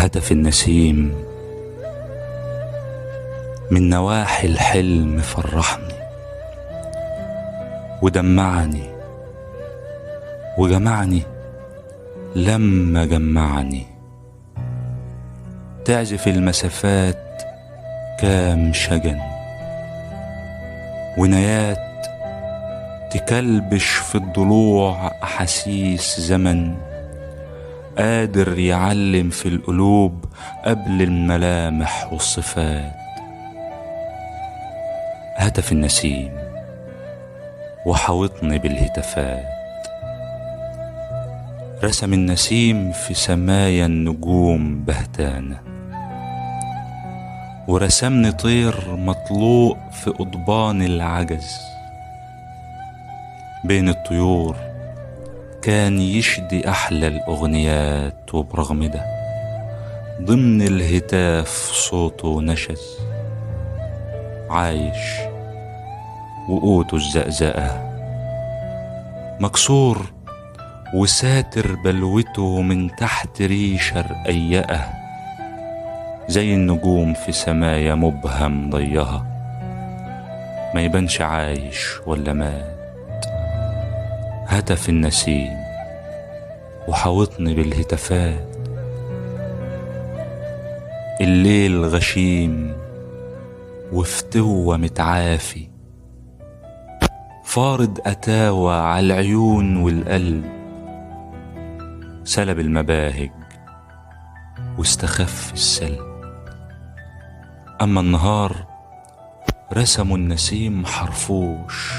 هتف النسيم من نواحي الحلم فرحني ودمعني وجمعني لما جمعني. تعزف المسافات كام شجن ونيات تكلبش في الضلوع أحاسيس زمن قادر يعلم في القلوب قبل الملامح والصفات. هتف النسيم وحاوطني بالهتافات. رسم النسيم في سمايا النجوم بهتانة ورسمني طير مطلوق في قضبان العجز. بين الطيور كان يشدي أحلى الأغنيات وبرغم ده ضمن الهتاف صوته نشز. عايش وقوته الزقزقة مكسور وساتر بلوته من تحت ريشة رقيقة زي النجوم في سمايا مبهم ضيها ما يبانش عايش ولا مات. هتف النسيم وحاوطني بالهتافات. الليل غشيم وفتوة متعافي فارض أتاوى على العيون والقلب. سلب المباهج واستخف السلب. أما النهار رسموا النسيم حرفوش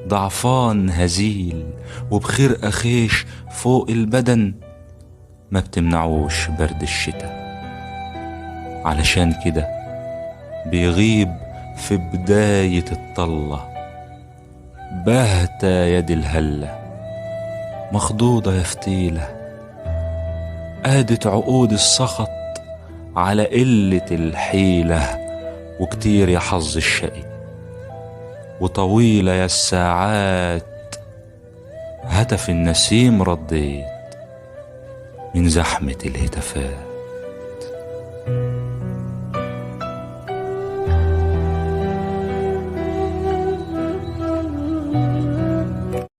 ضعفان هزيل وبخير أخيش فوق البدن ما بتمنعوش برد الشتاء. علشان كده بيغيب في بداية الطلة باهتة يد الهلة مخضوضة يا فتيلة. قادت عقود السخط على قلة الحيلة وكتير يا حظ الشقي وطويلة يا الساعات. هتف النسيم رديت من زحمة الهتافات.